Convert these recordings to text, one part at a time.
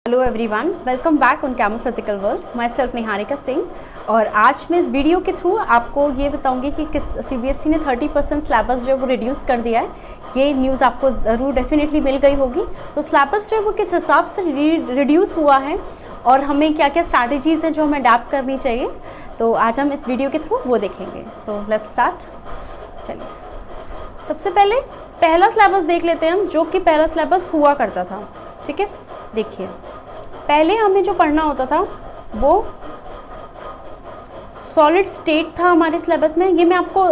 Hello everyone, welcome back on camo physical world. My self Niharika Singh. और आज मैं इस वीडियो के थ्रू आपको ये बताऊंगी कि किस सीबीएसई ने 30% सिलेबस जो है वो रिड्यूस कर दिया है। ये न्यूज़ आपको ज़रूर डेफिनेटली मिल गई होगी। तो सिलेबस जो है वो किस हिसाब से रिड्यूस हुआ है और हमें क्या क्या स्ट्रैटेजीज़ हैं जो हमें अडैप्ट करनी चाहिए, तो आज हम इस वीडियो के थ्रू वो देखेंगे। So let's start. चलिए, सबसे पहले पहला सिलेबस देख लेते हैं हम, जो कि पहला सिलेबस हुआ करता था। ठीक है, देखिए पहले हमें जो पढ़ना होता था वो सॉलिड स्टेट था हमारे सिलेबस में। ये मैं आपको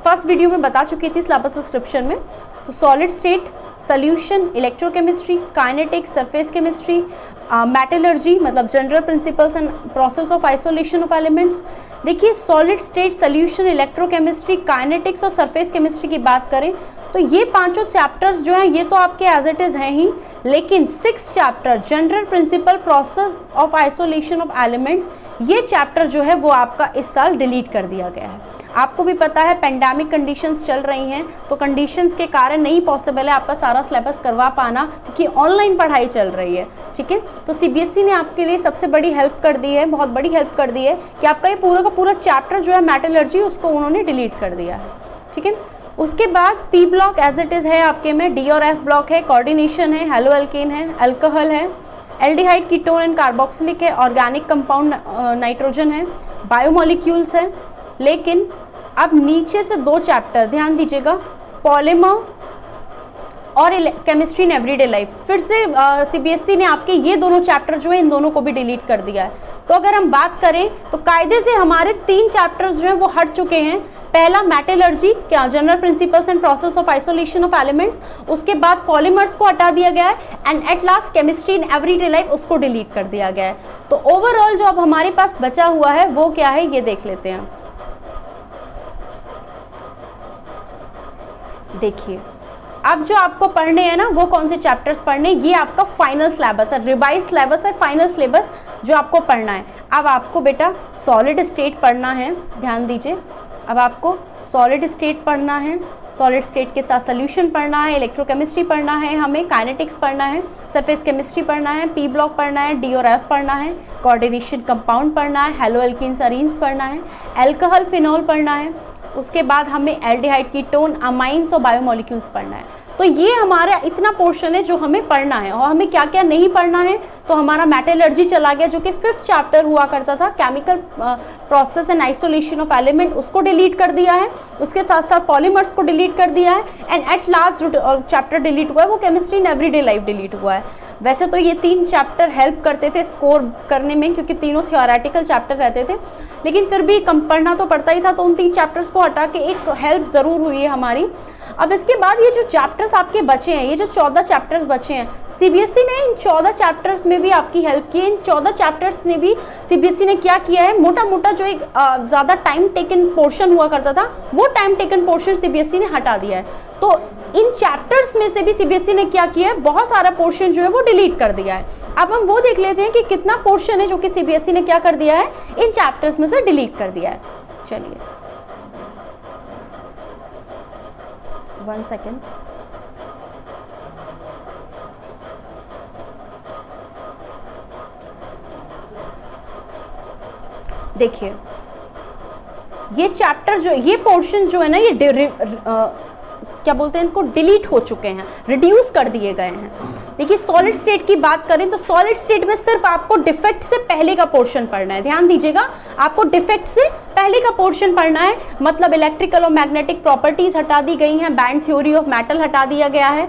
फर्स्ट वीडियो में बता चुकी थी सिलेबस डिस्क्रिप्शन में। तो solid state, solution, electrochemistry, kinetics, surface chemistry, metallurgy मतलब general principles and process of isolation of elements. देखिए solid state, solution, electrochemistry, kinetics और सरफेस केमिस्ट्री की बात करें तो ये पांचों चैप्टर्स जो हैं ये तो आपके एज इट इज़ हैं ही, लेकिन 6 chapter general principle, process of isolation of elements, ये चैप्टर जो है वो आपका इस साल डिलीट कर दिया गया है। आपको भी पता है पेंडेमिक कंडीशंस चल रही हैं, तो कंडीशंस के कारण नहीं पॉसिबल है आपका सारा सिलेबस करवा पाना, क्योंकि ऑनलाइन पढ़ाई चल रही है। ठीक है, तो सीबीएसई ने आपके लिए सबसे बड़ी हेल्प कर दी है, बहुत बड़ी हेल्प कर दी है कि आपका ये पूरा का पूरा चैप्टर जो है मेटलर्जी, उसको उन्होंने डिलीट कर दिया है। ठीक है, उसके बाद P block as it is है आपके में, डी और एफ ब्लॉक है, कोऑर्डिनेशन है, हेलो एल्केन है, अल्कोहल है, एल्डिहाइड, कीटोन एंड कार्बोक्सिलिक है, ऑर्गेनिक कंपाउंड नाइट्रोजन है, बायोमोलिक्यूल्स है। लेकिन अब नीचे से 2 चैप्टर ध्यान दीजिएगा, पॉलीमर और केमिस्ट्री इन एवरीडे लाइफ, फिर से सीबीएसई ने आपके ये दोनों चैप्टर जो है इन दोनों को भी डिलीट कर दिया है। तो अगर हम बात करें तो कायदे से हमारे 3 चैप्टर्स जो हैं वो हट चुके हैं। पहला मेटलर्जी, क्या general principles and process of isolation of elements, उसके बाद पॉलीमर्स को हटा दिया गया है, and at last chemistry in everyday life, उसको डिलीट कर दिया गया है। तो ओवरऑल जो अब हमारे पास बचा हुआ है वो क्या है ये देख लेते हैं। देखिए अब जो आपको पढ़ने हैं ना वो कौन से चैप्टर्स पढ़ने, ये आपका फाइनल सिलेबस है, रिवाइज सिलेबस है, फाइनल सिलेबस जो आपको पढ़ना है। अब आपको बेटा सॉलिड स्टेट पढ़ना है, ध्यान दीजिए। अब आपको सॉलिड स्टेट पढ़ना है, सॉलिड स्टेट के साथ सोल्यूशन पढ़ना है, इलेक्ट्रोकेमिस्ट्री पढ़ना है, हमें काइनेटिक्स पढ़ना है, सरफेस केमिस्ट्री पढ़ना है, पी ब्लॉक पढ़ना है, डी और एफ पढ़ना है, कोऑर्डिनेशन कंपाउंड पढ़ना है, हेलो एल्कीन्स अरीन्स पढ़ना है, अल्कोहल फिनॉल पढ़ना है, उसके बाद हमें एल्डिहाइड, कीटोन, अमाइंस और बायोमोलिक्यूल्स पढ़ना है। तो ये हमारा इतना पोर्शन है जो हमें पढ़ना है। और हमें क्या क्या नहीं पढ़ना है, तो हमारा मेटलर्जी चला गया जो कि 5th चैप्टर हुआ करता था, chemical process and isolation of element, उसको डिलीट कर दिया है। उसके साथ साथ पॉलीमर्स को डिलीट कर दिया है, एंड एट लास्ट जो चैप्टर डिलीट हुआ है वो chemistry in everyday life delete हुआ है। वैसे तो ये 3 चैप्टर हेल्प करते थे स्कोर करने में, क्योंकि तीनों थियोरेटिकल चैप्टर रहते थे, लेकिन फिर भी कम पढ़ना तो पड़ता ही था, तो उन 3 चैप्टर्स को हटा के एक हेल्प ज़रूर हुई है हमारी। अब इसके बाद ये जो चैप्टर्स आपके बचे हैं, ये जो 14 चैप्टर्स बचे हैं, सीबीएसई ने इन 14 चैप्टर्स में भी आपकी हेल्प की है। इन 14 चैप्टर्स ने भी सीबीएसई ने क्या किया है, मोटा मोटा जो एक ज़्यादा टाइम टेकन पोर्शन हुआ करता था वो टाइम टेकन पोर्शन सीबीएसई ने हटा दिया है। तो इन चैप्टर्स में से भी सीबीएसई ने क्या किया है, बहुत सारा पोर्शन जो है वो डिलीट कर दिया है। अब हम वो देख लेते हैं कि कितना पोर्शन है जो कि सीबीएसई ने क्या कर दिया है, इन चैप्टर्स में से डिलीट कर दिया है। चलिए 1 सेकेंड। देखिए ये चैप्टर जो, ये पोर्शन जो है ना, ये क्या बोलते हैं इनको, डिलीट हो चुके हैं, रिड्यूस कर दिए गए हैं। देखिए सॉलिड स्टेट की बात करें तो सॉलिड स्टेट में सिर्फ आपको डिफेक्ट से पहले का पोर्शन पढ़ना है। ध्यान दीजिएगा, आपको डिफेक्ट से पहले का पोर्शन पढ़ना है, मतलब इलेक्ट्रिकल और मैग्नेटिक प्रॉपर्टीज हटा दी गई हैं, बैंड थ्योरी ऑफ मेटल हटा दिया गया है,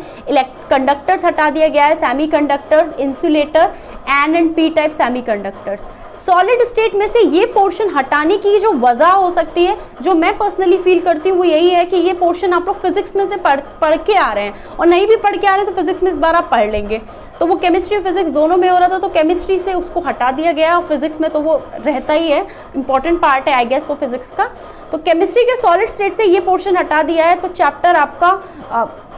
कंडक्टर्स हटा दिया गया है, semiconductors, insulator, N and P type semiconductors. Solid state में से ये पोर्शन हटाने की जो वजह हो सकती है, जो मैं पर्सनली फील करती हूँ, वो यही है कि ये पोर्शन आप लोग फिजिक्स में से पढ़ के आ रहे हैं, और नहीं भी पढ़ के आ रहे हैं तो फिजिक्स में इस बार आप पढ़ लेंगे। तो वो केमिस्ट्री और फिजिक्स दोनों में हो रहा था, तो केमिस्ट्री से उसको हटा दिया गया, और फिजिक्स में तो वो रहता ही है, इंपॉर्टेंट पार्ट है आई गेस वो फिजिक्स का। तो केमिस्ट्री के सॉलिड स्टेट से ये पोर्शन हटा दिया है, तो चैप्टर आपका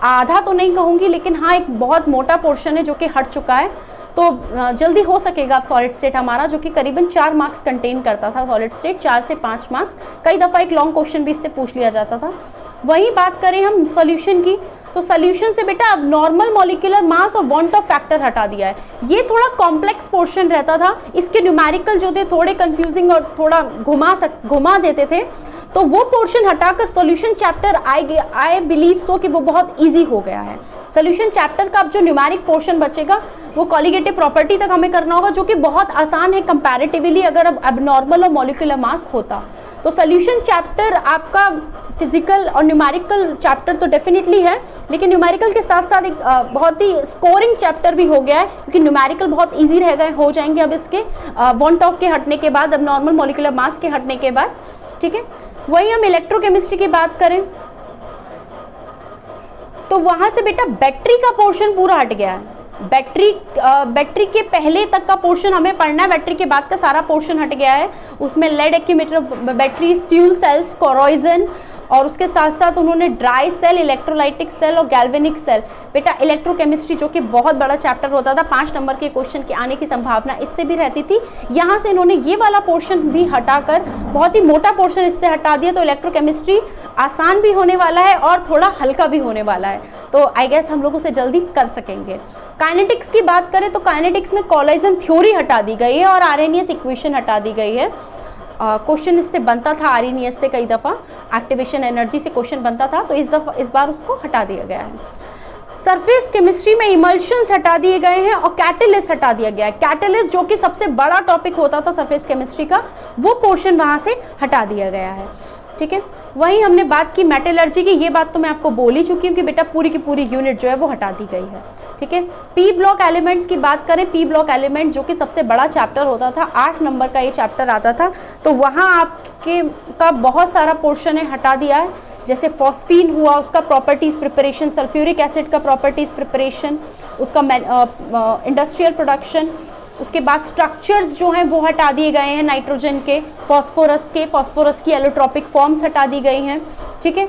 आधा तो नहीं कहूँगी, लेकिन हाँ एक बहुत मोटा पोर्शन है जो कि हट चुका है। तो जल्दी हो सकेगा सॉलिड स्टेट हमारा, जो कि करीबन 4 मार्क्स कंटेन करता था सॉलिड स्टेट, 4 से 5 मार्क्स। कई दफ़ा एक लॉन्ग क्वेश्चन भी इससे पूछ लिया जाता था। वहीं बात करें हम सॉल्यूशन की, तो सोल्यूशन से बेटा अब नॉर्मल मॉलिक्यूलर मास और वांट ऑफ फैक्टर हटा दिया है। ये थोड़ा कॉम्प्लेक्स पोर्शन रहता था, इसके न्यूमेरिकल जो थे थोड़े कंफ्यूजिंग और थोड़ा घुमा देते थे, तो वो पोर्शन हटाकर solution chapter I believe so कि वो बहुत इजी हो गया है। सॉल्यूशन चैप्टर का अब जो न्यूमेरिक पोर्शन बचेगा वो कॉलिगेटिव प्रॉपर्टी तक हमें करना होगा, जो कि बहुत आसान है कंपैरेटिवली अगर अब एबनॉर्मल और मॉलिक्यूलर मास होता। तो सॉल्यूशन चैप्टर आपका फिजिकल और न्यूमेरिकल चैप्टर तो डेफिनेटली है, लेकिन न्यूमेरिकल के साथ साथ एक बहुत ही स्कोरिंग चैप्टर भी हो गया है, क्योंकि न्यूमेरिकल बहुत इजी हो जाएंगे अब इसके वांट ऑफ के हटने के बाद, अब नॉर्मल मॉलिक्यूलर मास के हटने के बाद। ठीक है, वही हम इलेक्ट्रोकेमिस्ट्री की बात करें तो वहां से बेटा बैटरी का पोर्शन पूरा हट गया है। बैटरी के पहले तक का पोर्शन हमें पढ़ना है, बैटरी के बाद का सारा पोर्शन हट गया है। उसमें lead accumulator, batteries, fuel cells, corrosion, और उसके साथ साथ उन्होंने ड्राई सेल, इलेक्ट्रोलाइटिक सेल और गैल्वेनिक सेल। बेटा इलेक्ट्रोकेमिस्ट्री जो कि बहुत बड़ा चैप्टर होता था, 5 नंबर के क्वेश्चन के आने की संभावना इससे भी रहती थी, यहाँ से इन्होंने ये वाला पोर्शन भी हटाकर बहुत ही मोटा पोर्शन इससे हटा दिया। तो इलेक्ट्रोकेमिस्ट्री आसान भी होने वाला है और थोड़ा हल्का भी होने वाला है, तो आई गेस हम लोग उसे जल्दी कर सकेंगे। काइनेटिक्स की बात करें तो काइनेटिक्स में कोलिजन थ्योरी हटा दी गई है और आरएनएस इक्वेशन हटा दी गई है। क्वेश्चन इससे बनता था आरएनएस से, कई दफ़ा एक्टिवेशन एनर्जी से क्वेश्चन बनता था, तो इस बार उसको हटा दिया गया है। सरफेस केमिस्ट्री में इमल्शंस हटा दिए गए हैं और कैटलिस्ट हटा दिया गया है। कैटलिस्ट जो कि सबसे बड़ा टॉपिक होता था सरफेस केमिस्ट्री का, वो पोर्शन वहाँ से हटा दिया गया है। ठीक है, वहीं हमने बात की मेटलर्जी की, ये बात तो मैं आपको बोल ही चुकी हूँ कि बेटा पूरी की पूरी यूनिट जो है वो हटा दी गई है। ठीक है, पी ब्लॉक एलिमेंट्स की बात करें, पी ब्लॉक एलिमेंट जो कि सबसे बड़ा चैप्टर होता था, 8 नंबर का ये चैप्टर आता था, तो वहाँ आपके का बहुत सारा पोर्शन है हटा दिया है। जैसे फॉस्फीन हुआ, उसका प्रॉपर्टीज प्रिपरेशन, सल्फ्यूरिक एसिड का प्रॉपर्टीज प्रिपरेशन, उसका इंडस्ट्रियल प्रोडक्शन, उसके बाद स्ट्रक्चर्स जो हैं वो हटा दिए गए हैं नाइट्रोजन के, फॉस्फोरस की एलोट्रोपिक फॉर्म्स हटा दी गई हैं। ठीक है,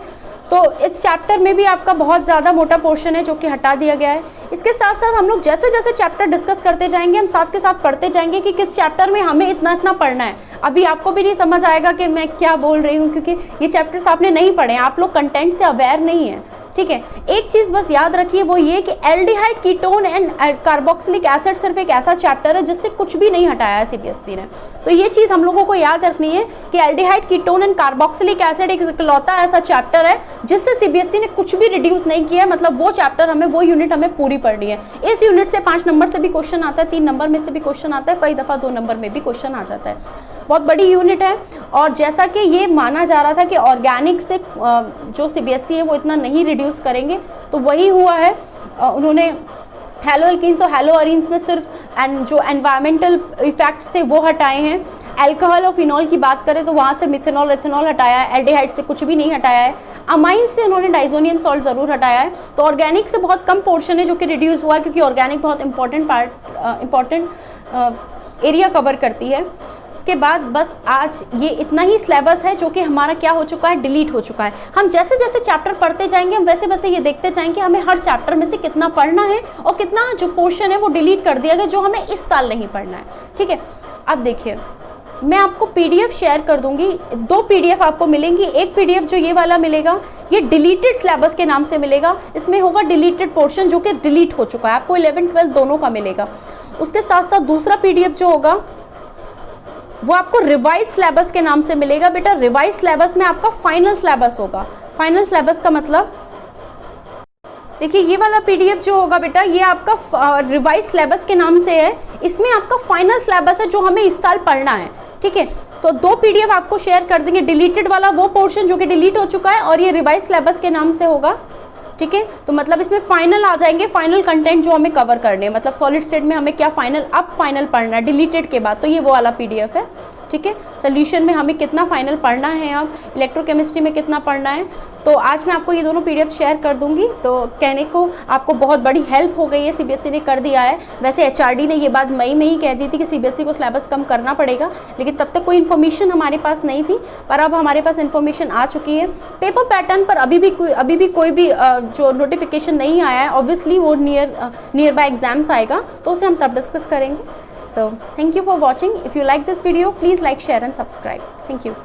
तो इस चैप्टर में भी आपका बहुत ज़्यादा मोटा पोर्शन है जो कि हटा दिया गया है। इसके साथ साथ हम लोग जैसे जैसे चैप्टर डिस्कस करते जाएंगे, हम साथ के साथ पढ़ते जाएंगे कि किस चैप्टर में हमें इतना इतना पढ़ना है। अभी आपको भी नहीं समझ आएगा कि मैं क्या बोल रही हूँ, क्योंकि ये चैप्टर्स आपने नहीं पढ़े हैं, आप लोग कंटेंट से अवेयर नहीं है। ठीक है, एक चीज़ बस याद रखिए, वो ये कि aldehyde, ketone and carboxylic acid सिर्फ एक ऐसा चैप्टर है जिससे कुछ भी नहीं हटाया है सीबीएसई ने। तो ये चीज़ हम लोगों को याद रखनी है कि aldehyde, ketone and carboxylic acid एक इकलौता ऐसा चैप्टर है जिससे सीबीएसई ने कुछ भी रिड्यूस नहीं किया है। मतलब वो चैप्टर हमें, वो यूनिट हमें पूरी पढ़नी है। इस यूनिट से 5 नंबर से भी क्वेश्चन आता है, 3 नंबर में से भी क्वेश्चन आता है, कई दफ़ा 2 नंबर में भी क्वेश्चन आ जाता है। बहुत बड़ी यूनिट है, और जैसा कि ये माना जा रहा था कि ऑर्गेनिक से जो सीबीएसई है वो इतना नहीं रिड्यूस करेंगे, तो वही हुआ है। उन्होंने हेलो एल्कीन्स और हेलो अरीन्स में सिर्फ जो एनवायरमेंटल इफेक्ट्स थे वो हटाए हैं। अल्कोहल और फिनॉल की बात करें तो वहाँ से मिथेनॉल, एथेनॉल हटाया है, एल्डिहाइड से कुछ भी नहीं हटाया है। अमाइन से उन्होंने डाइजोनियम सॉल्ट ज़रूर हटाया है। तो ऑर्गेनिक से बहुत कम पोर्शन है जो कि रिड्यूस हुआ है, क्योंकि ऑर्गेनिक बहुत इंपॉर्टेंट एरिया कवर करती है। उसके बाद बस आज ये इतना ही सिलेबस है जो कि हमारा क्या हो चुका है, डिलीट हो चुका है। हम जैसे जैसे चैप्टर पढ़ते जाएंगे हम वैसे वैसे ये देखते जाएंगे हमें हर चैप्टर में से कितना पढ़ना है और कितना जो पोर्शन है वो डिलीट कर दिया गया जो हमें इस साल नहीं पढ़ना है। ठीक है, अब देखिए मैं आपको पीडीएफ शेयर कर दूंगी, 2 पीडीएफ आपको मिलेंगी। एक पीडीएफ जो ये वाला मिलेगा ये डिलीटेड सिलेबस के नाम से मिलेगा, इसमें होगा डिलीटेड पोर्शन जो कि डिलीट हो चुका है, आपको 11th 12th दोनों का मिलेगा। उसके साथ साथ दूसरा पीडीएफ जो होगा वो आपको रिवाइज सिलेबस के नाम से मिलेगा। बेटा रिवाइज सिलेबस में आपका फाइनल सिलेबस होगा। फाइनल सिलेबस का मतलब देखिए ये वाला पीडीएफ जो होगा बेटा ये आपका रिवाइज सिलेबस के नाम से है, इसमें आपका फाइनल सिलेबस है जो हमें इस साल पढ़ना है। ठीक है, तो 2 पीडीएफ आपको शेयर कर देंगे, डिलीटेड वाला वो पोर्शन जो कि डिलीट हो चुका है और ये रिवाइज सिलेबस के नाम से होगा। ठीक है, तो मतलब इसमें फाइनल आ जाएंगे, फाइनल कंटेंट जो हमें कवर करने हैं, मतलब सॉलिड स्टेट में हमें क्या फाइनल पढ़ना है डिलीटेड के बाद, तो ये वो वाला पीडीएफ है। ठीक है, सोल्यूशन में हमें कितना फाइनल पढ़ना है, अब इलेक्ट्रोकेमिस्ट्री में कितना पढ़ना है, तो आज मैं आपको ये दोनों पीडीएफ शेयर कर दूंगी। तो कहने को आपको बहुत बड़ी हेल्प हो गई है, सीबीएसई ने कर दिया है। वैसे एचआरडी ने ये बात मई में ही कह दी थी कि सीबीएसई को सिलेबस कम करना पड़ेगा, लेकिन तब तक कोई इन्फॉर्मेशन हमारे पास नहीं थी, पर अब हमारे पास इन्फॉर्मेशन आ चुकी है। पेपर पैटर्न पर अभी भी कोई भी जो नोटिफिकेशन नहीं आया है, ऑब्वियसली वो नियर बाय एग्जाम्स आएगा, तो उसे हम तब डिस्कस करेंगे। So thank you for watching. If you like this video, please like, share and subscribe. Thank you.